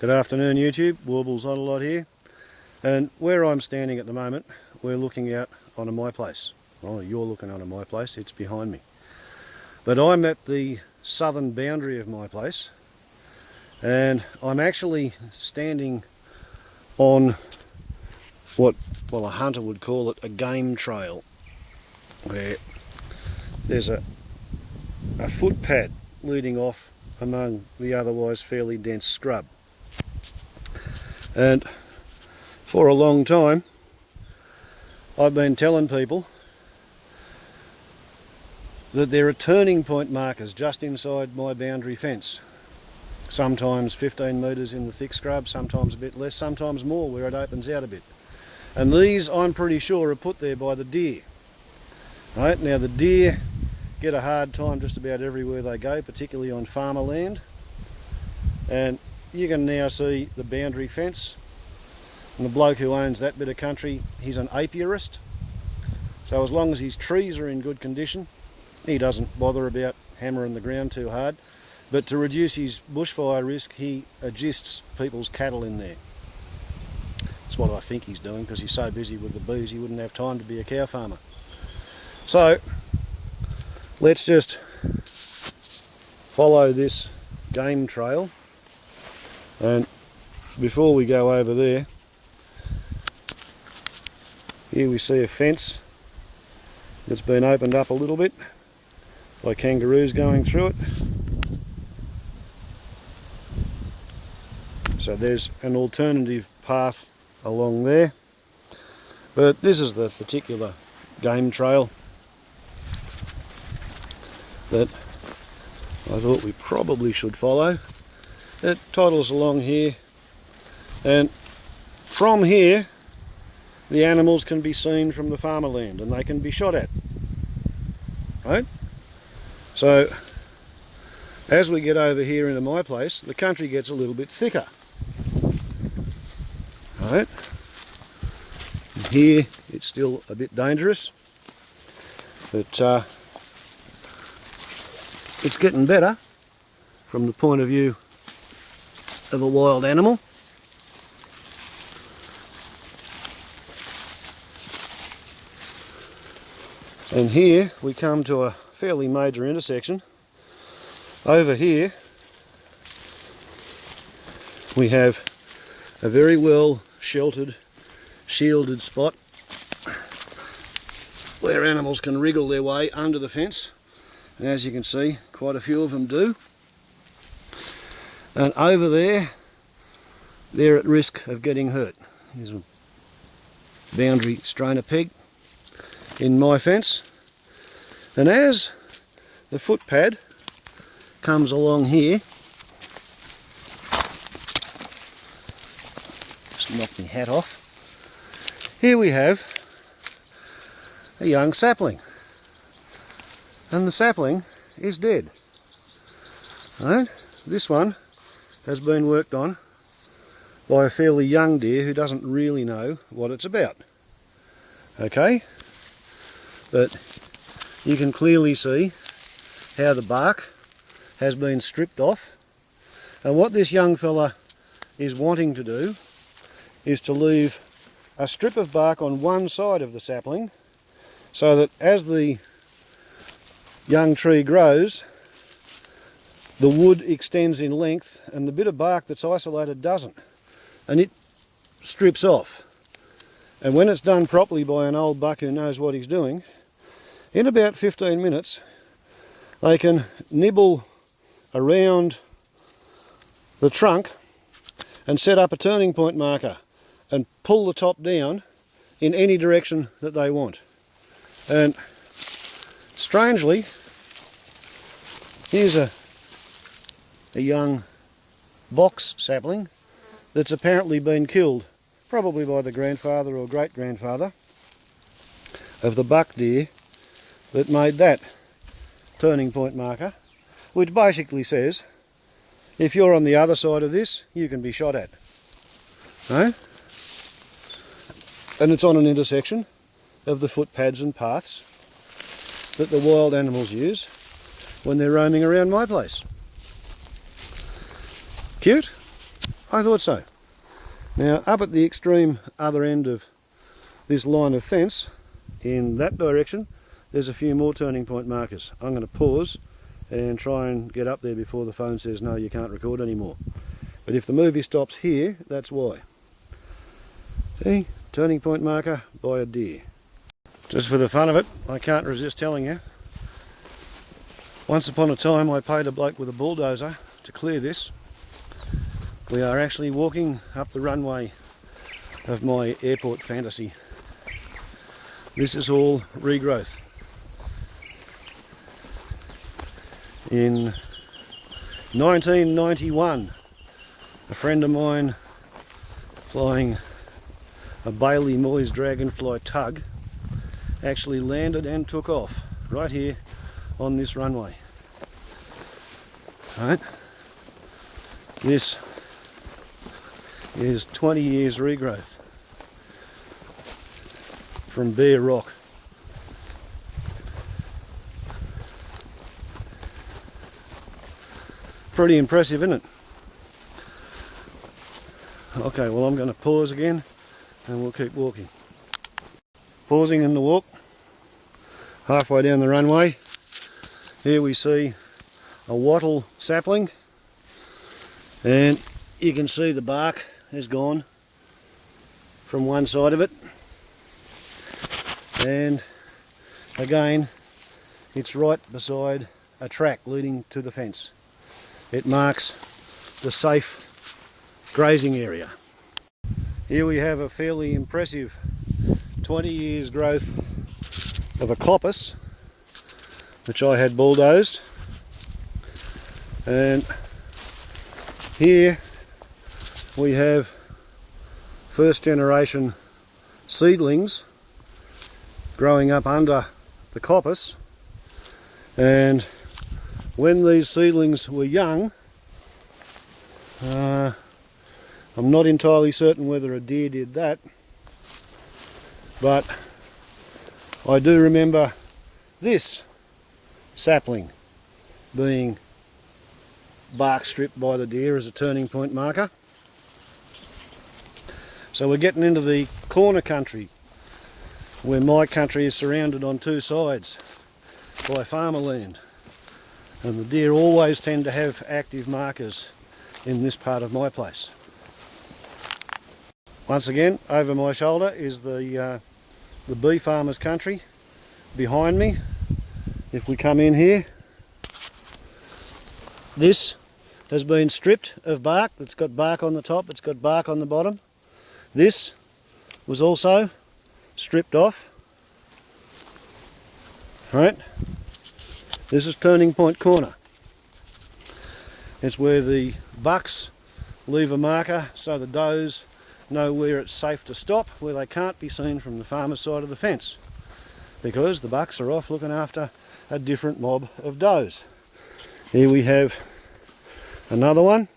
Good afternoon YouTube, Warbles on a lot here, and where I'm standing at the moment we're looking out onto my place. Well, you're looking onto my place, it's behind me. But I'm at the southern boundary of my place and I'm actually standing on what, well, a hunter would call it a game trail, where there's a footpad leading off among the otherwise fairly dense scrub. And for a long time I've been telling people that there are turning point markers just inside my boundary fence. Sometimes 15 metres in the thick scrub, sometimes a bit less, sometimes more where it opens out a bit. And these, I'm pretty sure, are put there by the deer. Right, now the deer get a hard time just about everywhere they go, particularly on farmer land. And you can now see the boundary fence, and the bloke who owns that bit of country, he's an apiarist, so as long as his trees are in good condition he doesn't bother about hammering the ground too hard, but to reduce his bushfire risk he adjusts people's cattle in there. That's what I think he's doing, because he's so busy with the bees he wouldn't have time to be a cow farmer. So let's just follow this game trail. And before we go over there, here we see a fence that's been opened up a little bit by kangaroos going through it. So there's an alternative path along there, but this is the particular game trail that I thought we probably should follow. It toddles along here, and from here the animals can be seen from the farmer land and they can be shot at. Right? So as we get over here into my place, the country gets a little bit thicker. Right? And here it's still a bit dangerous, but it's getting better from the point of view of a wild animal. And here we come to a fairly major intersection. Over here we have a very well sheltered, shielded spot where animals can wriggle their way under the fence, and as you can see quite a few of them do. And over there, they're at risk of getting hurt. Here's a boundary strainer peg in my fence. And as the footpad comes along here, just knock my hat off, here we have a young sapling. And the sapling is dead. Right? This one has been worked on by a fairly young deer who doesn't really know what it's about. Okay? But you can clearly see how the bark has been stripped off, and what this young fella is wanting to do is to leave a strip of bark on one side of the sapling, so that as the young tree grows the wood extends in length and the bit of bark that's isolated doesn't, and it strips off. And when it's done properly by an old buck who knows what he's doing, in about 15 minutes they can nibble around the trunk and set up a turning point marker and pull the top down in any direction that they want. And strangely, here's a young box sapling that's apparently been killed, probably by the grandfather or great-grandfather of the buck deer that made that turning point marker, which basically says if you're on the other side of this you can be shot at. No? And it's on an intersection of the footpads and paths that the wild animals use when they're roaming around my place. Cute? I thought so. Now, up at the extreme other end of this line of fence, in that direction, there's a few more turning point markers. I'm going to pause and try and get up there before the phone says no, you can't record anymore. But if the movie stops here, that's why. See? Turning point marker by a deer. Just for the fun of it, I can't resist telling you, once upon a time I paid a bloke with a bulldozer to clear this. We are actually walking up the runway of my airport fantasy. This is all regrowth. In 1991, a friend of mine flying a Bailey Moyes Dragonfly tug actually landed and took off right here on this runway. Right. This is 20 years regrowth from bare rock. Pretty impressive, isn't it? Okay, well, I'm going to pause again and we'll keep walking. Pausing in the walk, halfway down the runway, here we see a wattle sapling, and you can see the bark has gone from one side of it, and again it's right beside a track leading to the fence. It marks the safe grazing area. Here we have a fairly impressive 20 years growth of a coppice which I had bulldozed, and here we have first generation seedlings growing up under the coppice, and when these seedlings were young, I'm not entirely certain whether a deer did that, but I do remember this sapling being bark stripped by the deer as a turning point marker. So we're getting into the corner country, where my country is surrounded on two sides by farmer land, and the deer always tend to have active markers in this part of my place. Once again, over my shoulder is the bee farmer's country behind me. If we come in here, this has been stripped of bark. It's got bark on the top, it's got bark on the bottom. This was also stripped off. Right? This is Turning Point Corner. It's where the bucks leave a marker so the does know where it's safe to stop, where they can't be seen from the farmer's side of the fence, because the bucks are off looking after a different mob of does. Here we have another one.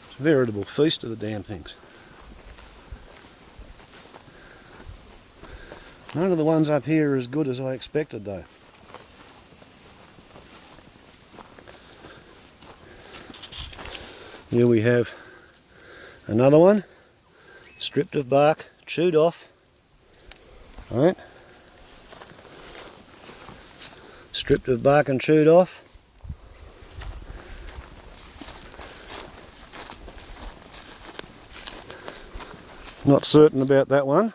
It's a veritable feast of the damn things. None of the ones up here are as good as I expected though. Here we have another one, stripped of bark, chewed off. Alright. Stripped of bark and chewed off. Not certain about that one.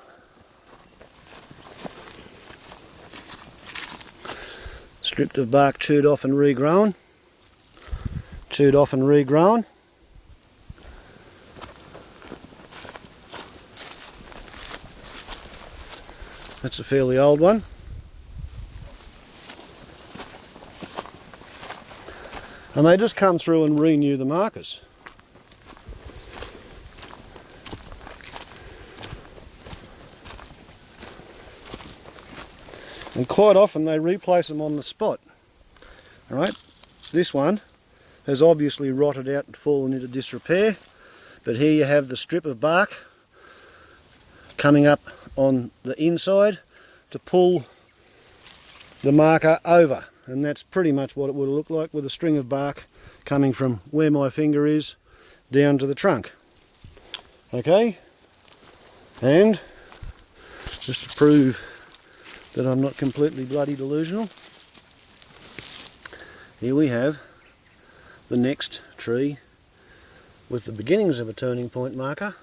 Stripped of bark, chewed off and regrown. Chewed off and regrown. That's a fairly old one. And they just come through and renew the markers. And quite often they replace them on the spot. Alright, this one has obviously rotted out and fallen into disrepair, but here you have the strip of bark coming up on the inside to pull the marker over, and that's pretty much what it would look like, with a string of bark coming from where my finger is down to the trunk. Okay, and just to prove that I'm not completely bloody delusional, here we have the next tree with the beginnings of a turning point marker,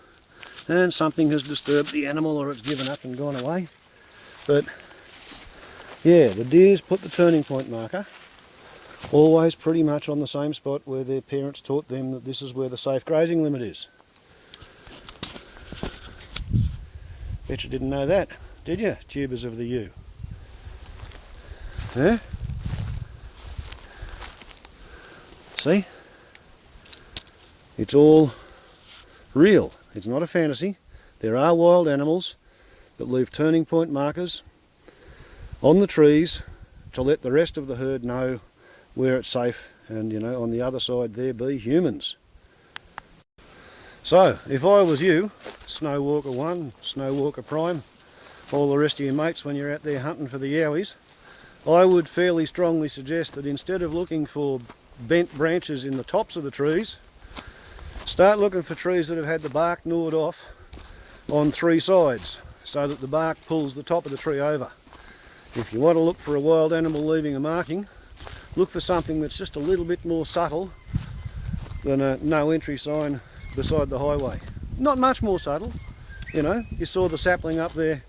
and something has disturbed the animal, or it's given up and gone away. But yeah, the deers put the turning point marker always pretty much on the same spot where their parents taught them that this is where the safe grazing limit is. Bet you didn't know that, did you, tubers of the U? Yeah? See? It's all real. It's not a fantasy. There are wild animals that leave turning point markers on the trees to let the rest of the herd know where it's safe, and you know, on the other side there be humans. So, if I was you, Snowwalker 1, Snowwalker Prime, all the rest of your mates when you're out there hunting for the yowies, I would fairly strongly suggest that instead of looking for bent branches in the tops of the trees, start looking for trees that have had the bark gnawed off on 3 sides, so that the bark pulls the top of the tree over. If you want to look for a wild animal leaving a marking, look for something that's just a little bit more subtle than a no entry sign beside the highway. Not much more subtle, you know. You saw the sapling up there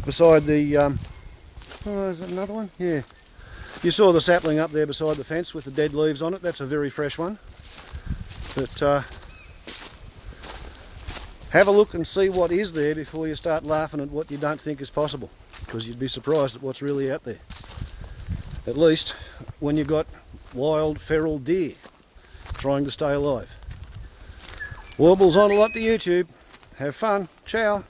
beside the oh, is that another one? Yeah. You saw the sapling up there beside the fence with the dead leaves on it. That's a very fresh one. But have a look and see what is there before you start laughing at what you don't think is possible, because you'd be surprised at what's really out there. At least when you've got wild feral deer trying to stay alive. Warbles on a lot to YouTube. Have fun. Ciao.